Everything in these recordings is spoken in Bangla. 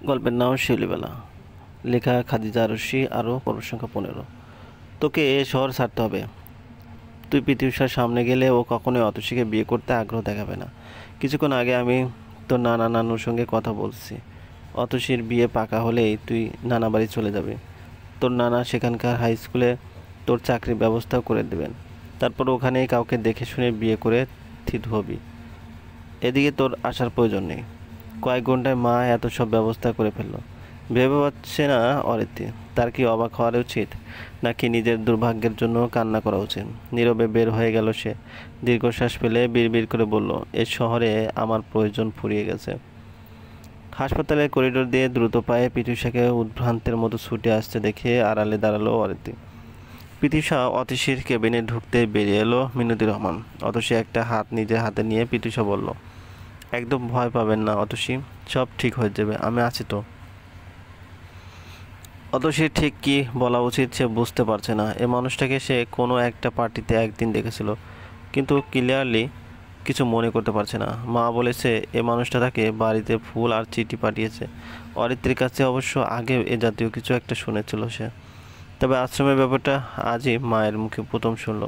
গল্পের নাম শিউলিবেলা। লেখা খাদিজা আরশি। আরও পর্ব সংখ্যা 15। তোকে এ শহর ছাড়তে হবে। তুই পৃথিবীর সামনে গেলে ও কখনোই অতসীকে বিয়ে করতে আগ্রহ দেখাবে না। কিছুক্ষণ আগে আমি তোর নানা নানুর সঙ্গে কথা বলছি। অতসীর বিয়ে পাকা হলেই তুই নানা বাড়ি চলে যাবি। তোর নানা সেখানকার হাই স্কুলে তোর চাকরির ব্যবস্থাও করে দেবেন। তারপর ওখানেই কাউকে দেখে শুনে বিয়ে করে থিত হবি। এদিকে তোর আসার প্রয়োজন নেই। কয়েক ঘন্টায় মা এত সব ব্যবস্থা করে ফেললো। ভেবে পাচ্ছে না অরিতি। তার কি অবাক হওয়ার উচিত, নাকি নিজের দুর্ভাগ্যের জন্য কান্না করা উচিত? নীরবে বের হয়ে গেল সে। দীর্ঘশ্বাস ফেলে বিড়বিড় করে বলল, এ শহরে আমার প্রয়োজন ফুরিয়ে গেছে। হাসপাতালের করিডোর দিয়ে দ্রুত পায়ে পিতৃষাকে উদ্ভ্রান্তের মতো ছুটে আসতে দেখে আড়ালে দাঁড়ালো অরিতি। পিতৃষা অতসীর কেবিনে ঢুকতে বেরিয়ে এলো মিনতি রহমান। অতসী একটা হাত নিজের হাতে নিয়ে পিতৃষা বলল, একদম ভয় পাবেন না অতসী, সব ঠিক হয়ে যাবে, আমি আছি তো। অতসীর ঠিক কি বলা উচিত সে বুঝতে পারছে না। এ মানুষটাকে সে কোনো একটা পার্টিতে একদিন দেখেছিল, কিন্তু ক্লিয়ারলি কিছু মনে করতে পারছে না। মা বলেছে এ মানুষটা তাকে বাড়িতে ফুল আর চিঠি পাঠিয়েছে। অরিত্রীর কাছে অবশ্য আগে এ জাতীয় কিছু একটা শুনেছিল সে, তবে আশ্রমের ব্যাপারটা আজই মায়ের মুখে প্রথম শুনল।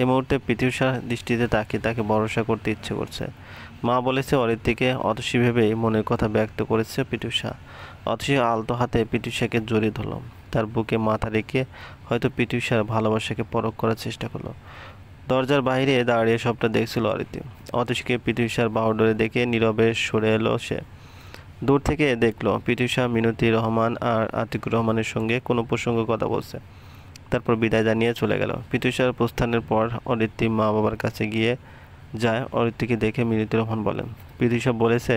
এই মুহূর্তে পৃথিবীর দৃষ্টিতে তাকে তাকে ভরসা করতে ইচ্ছে করছে। মা বলেছে অরিত্রীকে অতসী ভেবেই মনের কথা ব্যক্ত করেছে পিটুষা। অতসী আলতো হাতে পিটুষাকে জড়িয়ে ধরল। তার বুকে মাথা রেখে হয়তো পিটুষার ভালোবাসাকে পরখ করার চেষ্টা করলো। দরজার বাইরে দাঁড়িয়ে সবটা দেখছিল অরিত্রী। অতসীকে পিটুষার বাহুডোরে দেখে নীরবে সরে এলো সে। দূর থেকে দেখলো পিটুষা মিনতি রহমান আর আতিকুর রহমানের সঙ্গে কোনো প্রসঙ্গে কথা বলছে। তারপর বিদায় জানিয়ে চলে গেল। পিতৃষার প্রস্থানের পর অরিত্রী মা বাবার কাছে গিয়ে যায়। অরিত্রীকে দেখে মিনতি রহমান বলেন, পিতৃষা বলেছে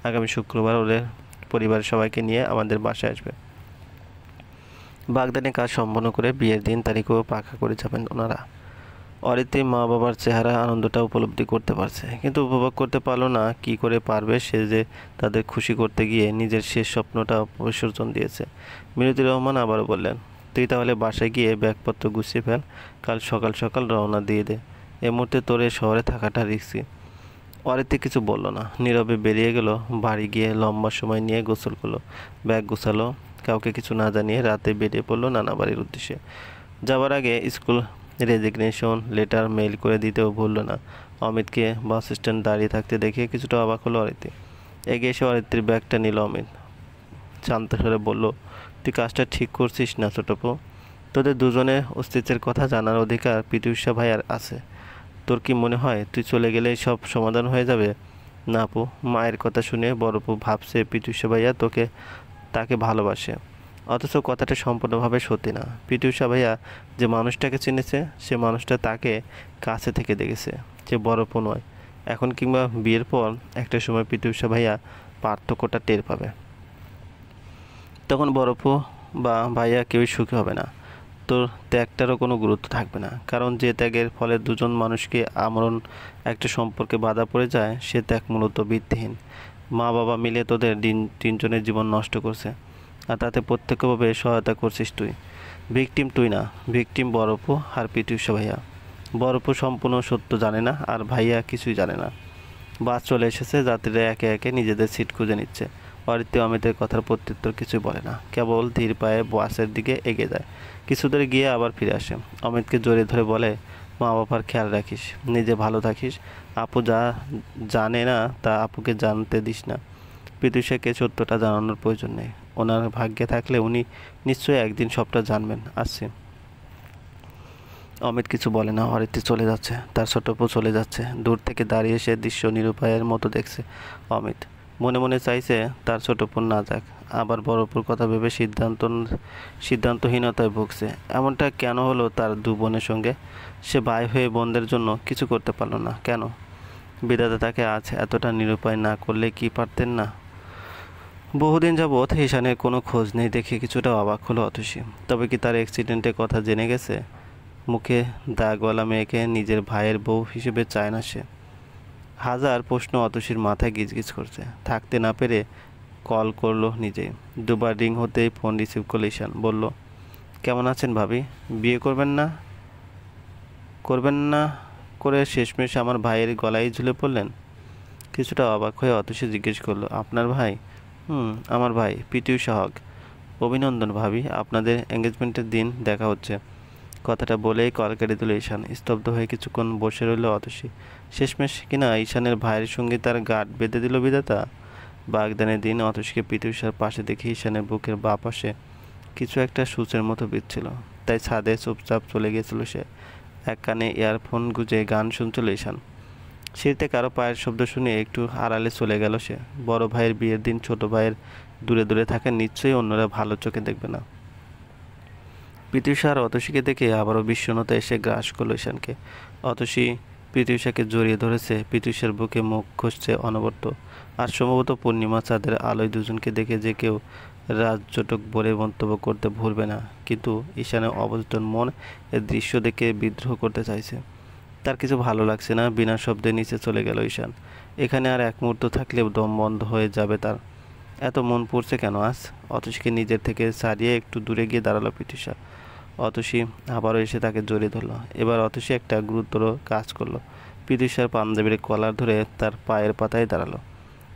আগামী শুক্রবার ওদের পরিবারের সবাইকে নিয়ে আমাদের বাসায় আসবে। বাগদানে কাজ সম্পন্ন করে বিয়ের দিন তারিখও পাকা করে যাবেন ওনারা। অরিত্রী মা বাবার চেহারা আনন্দটা উপলব্ধি করতে পারছে, কিন্তু উপভোগ করতে পারলো না। কি করে পারবে সে যে তাদের খুশি করতে গিয়ে নিজের শেষ স্বপ্নটা বিসর্জন দিয়েছে। মিনতি রহমান আবারও বললেন, তুই তাহলে বাসায় গিয়ে ব্যাগপত্র গুছিয়ে ফেল, কাল সকাল সকাল রওনা দিয়ে দে। এ মুহূর্তে তোর এ শহরে থাকাটা রিস্কি। অরিত্রী কিছু বলল না, নীরবে বেরিয়ে গেল। বাড়ি গিয়ে লম্বা সময় নিয়ে গোসল করলো, ব্যাগ গোছালো। কাউকে কিছু না জানিয়ে রাতে বেরিয়ে পড়লো নানা বাড়ির উদ্দেশ্যে। যাবার আগে স্কুল রেজিগনেশন লেটার মেইল করে দিতেও ভুলল না। অমিতকে বাস স্ট্যান্ড দাঁড়িয়ে থাকতে দেখে কিছুটা অবাক হলো অরিত্রী। এগিয়ে এসে অরিত্রীর ব্যাগটা নিল অমিত। শান্ত স্বরে বলল, তুই কাজটা ঠিক করছিস না ছোটপু? তোদের দুজনের অস্তিত্বের কথা জানার অধিকার পিতৃষা ভাইয়ার আছে। তোর কি মনে হয় তুই চলে গেলেই সব সমাধান হয়ে যাবে? না আপু, মায়ের কথা শুনে বড়পু ভাবছে পিতৃষা ভাইয়া তাকে ভালোবাসে, অথচ কথাটা সম্পূর্ণভাবে সত্যি না। পিতৃষা ভাইয়া যে মানুষটাকে চিনেছে সে মানুষটা তাকে কাছে থেকে দেখেছে, সে বড়পু নয়। এখন কিংবা বিয়ের পর একটা সময় পিতৃষা ভাইয়া পার্থক্যটা টের পাবে। তখন বড়পু বা ভাইয়া কেউই সুখী হবে না। তোর ত্যাগটারও কোনো গুরুত্ব থাকবে না, কারণ যে ত্যাগের ফলে দুজন মানুষকে আমরণ একটা সম্পর্কে বাধা পড়ে যায় সে ত্যাগ মূলত ভিত্তিহীন। মা বাবা মিলে তোদের তিনজনের জীবন নষ্ট করছে, আর তাতে প্রত্যক্ষভাবে সহায়তা করছিস তুই। ভিকটিম তুই না, ভিকটিম বড়পু আর পিতৃষা ভাইয়া। বড়পু সম্পূর্ণ সত্য জানে না, আর ভাইয়া কিছুই জানে না। বাস চলে এসেছে, যাত্রীরা একে একে নিজেদের সিট খুঁজে নিচ্ছে। অরিত্রী অমিতের কথার প্রত্যুত্তর কিছুই বলে না, কেবল ধীর পায়ে বাসের দিকে এগিয়ে যায়। কিছু দূরে গিয়ে আবার ফিরে আসে। অমিতকে জড়িয়ে ধরে বলে, মা বাবার খেয়াল রাখিস, নিজে ভালো থাকিস। আপু যা জানে না তা আপুকে জানতে দিস না। পিতৃষাকে সত্যটা জানানোর প্রয়োজন নেই। ওনার ভাগ্যে থাকলে উনি নিশ্চয়ই একদিন সবটা জানবেন। আসছে। অমিত কিছু বলে না। অরিত্রী চলে যাচ্ছে, তার ছোটপু চলে যাচ্ছে। দূর থেকে দাঁড়িয়ে সে দৃশ্য নিরুপায়ের মতো দেখছে অমিত। মনে মনে চাইছে তার ছোটপু না যাক, আবার বড়পুর কথা ভেবে সিদ্ধান্তহীনতায় ভুগছে। এমনটা কেন হলো তার দু বোনের সঙ্গে? সে ভাই হয়ে বোনদের জন্য কিছু করতে পারল না কেন? বিধাতা তাকে আজ এতটা নিরুপায় না করলে কি পারতেন না? বহুদিন যাবৎ ঈশানের কোনো খোঁজ নেই দেখে কিছুটা অবাক হলো অতসী। তবে কি তার অ্যাক্সিডেন্টের কথা জেনে গেছে? মুখে দাগওয়ালা মেয়েকে নিজের ভাইয়ের বউ হিসেবে চায় না সে। হাজার প্রশ্ন অতসীর মাথায় গিজগিজ করছে। থাকতে না পেরে কল করলো নিজেই। দুবার রিং হতেই ফোন রিসিভ করলো ঈশান। বলল, কেমন আছেন ভাবি? বিয়ে করবেন না করে শেষমেশ আমার ভাইয়ের গলায় ঝুলে পড়লেন। কিছুটা অবাক হয়ে অতসী জিজ্ঞেস করলো, আপনার ভাই? আমার ভাই পিটি উষা হক। অভিনন্দন ভাবি, আপনাদের এঙ্গেজমেন্টের দিন দেখা হচ্ছে। কথাটা বলেই কল কেটে দিল ঈশান। স্তব্ধ হয়ে কিছুক্ষণ বসে রইল অতসী। শেষমেশ কিনা ঈশানের ভাইয়ের সঙ্গে তার গাঁট বেঁধে দিল বিধাতা। বাগদানের দিন অতসীকে পিটি উষার পাশে দেখে ঈশানের বুকের বাঁ পাশে কিছু একটা সূচের মতো বিচ্ছিল। তাই ছাদে চুপচাপ চলে গিয়েছিল সে। এক কানে ইয়ারফোন গুঁজে গান শুনছিল ঈশান। সিঁড়িতে কারো পায়ের শব্দ শুনে একটু আড়ালে চলে গেল সে। বড় ভাইয়ের বিয়ের দিন ছোট ভাইয়ের দূরে দূরে থাকা নিশ্চয়ই অন্যরা ভালো চোখে দেখবে না। পিটি উষা আর অতসীকে দেখে আবারও বিষণ্ণতা এসে গ্রাস করল ঈশানকে। অতসী পিটি উষাকে জড়িয়ে ধরেছে, পিটি উষার বুকে মুখ ঘষছে অনবরত। আর সম্ভবত পূর্ণিমা চাঁদের আলোয় দুজনকে দেখে যে কেউ রাজজটক বলে মন্তব্য করতে ভুলবে না। কিন্তু ঈশানের অবচেতন মন এর দৃশ্য দেখে বিদ্রোহ করতে চাইছে। তার কিছু ভালো লাগছে না। বিনা শব্দে নিচে চলে গেল ঈশান। এখানে আর এক মুহূর্ত থাকলে দম বন্ধ হয়ে যাবে তার। এত মন পড়ছে কেন আজ? অতসীকে নিজের থেকে ছাড়িয়ে একটু দূরে গিয়ে দাঁড়ালো পিটি উষা। অতসী আবারও এসে তাকে জড়িয়ে ধরল। এবার অতসী একটা গুরুতর কাজ করলো। পিটি উষার পাঞ্জাবির কলার ধরে তার পায়ের পাতায় দাঁড়ালো।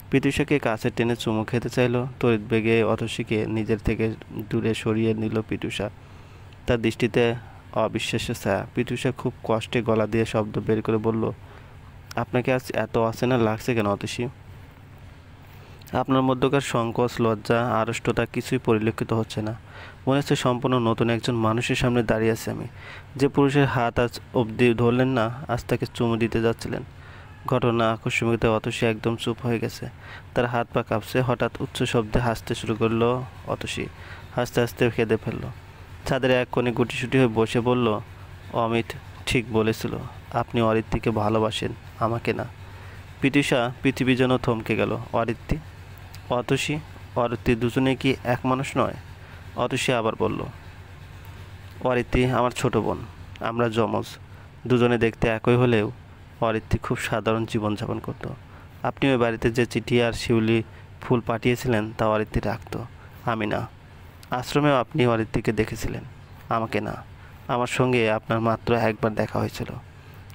পিটি উষাকে কাছে টেনে চুমু খেতে চাইলো। তড়িৎ বেগে অতসীকে নিজের থেকে দূরে সরিয়ে নিল পিটি উষা। তার দৃষ্টিতে অবিশ্বাস্য ছায়া। পিটি উষা খুব কষ্টে গলা দিয়ে শব্দ বের করে বলল, আপনাকে আজ এত অচেনা লাগছে কেন অতসী? আপনার মধ্যকার সংকোচ, লজ্জা, আড়ষ্টতা কিছুই পরিলক্ষিত হচ্ছে না। মনে হচ্ছে সম্পূর্ণ নতুন একজন মানুষের সামনে দাঁড়িয়ে আছি আমি। যে পুরুষের হাত আজ অবধি ধরলেন না, আজ তাকে চুমু দিতে যাচ্ছিলেন। ঘটনা আকস্মিকতায় অতসী একদম চুপ হয়ে গেছে। তার হাত পা কাঁপছে। হঠাৎ উচ্চ শব্দে হাসতে শুরু করলো অতসী। হাসতে হাসতে কেঁদে ফেললো। ছাদের এক কোণে গুটিসুটি হয়ে বসে বলল, অমিত ঠিক বলেছিল, আপনি অরিত্রীকে ভালোবাসেন, আমাকে না। পিটি উষা পৃথিবী যেন থমকে গেল। অরিত্রী, অতসী, অরিত্রী দুজনে কি এক মানুষ নয়? অতসী আবার বলল, অরিত্রী আমার ছোট বোন, আমরা যমজ। দুজনে দেখতে একই হলেও অরিত্রী খুব সাধারণ জীবনযাপন করত। আপনি ওই বাড়িতে যে চিঠি আর শিউলি ফুল পাঠিয়েছিলেন তা অরিত্রী রাখত, আমি না। আশ্রমেও আপনি অরিত্রীকে দেখেছিলেন, আমাকে না। আমার সঙ্গে আপনার মাত্র একবার দেখা হয়েছিল,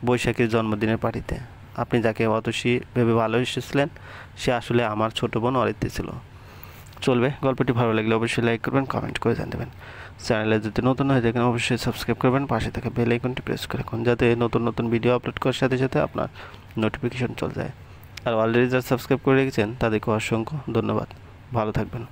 বৈশাখীর জন্মদিনের পার্টিতে। আপনি যাকে অতসী ভেবে ভালোবেসেছিলেন সে আসলে আমার ছোট বোন অরিত্রী ছিল। চলবে, গল্পটি ভালো লাগলে অবশ্যই লাইক করবেন, কমেন্ট করে জানাবেন। চ্যানেলে যদি নতুন হয়ে থাকেন অবশ্যই সাবস্ক্রাইব করবেন, পাশে থাকা বেল আইকনটি প্রেস করে রাখুন যাতে নতুন নতুন ভিডিও আপলোড করার সাথে সাথে আপনার নোটিফিকেশন চলে যায়। আর অলরেডি যারা সাবস্ক্রাইব করে রেখেছেন তাদেরকে অসংখ্য ধন্যবাদ। ভালো থাকবেন।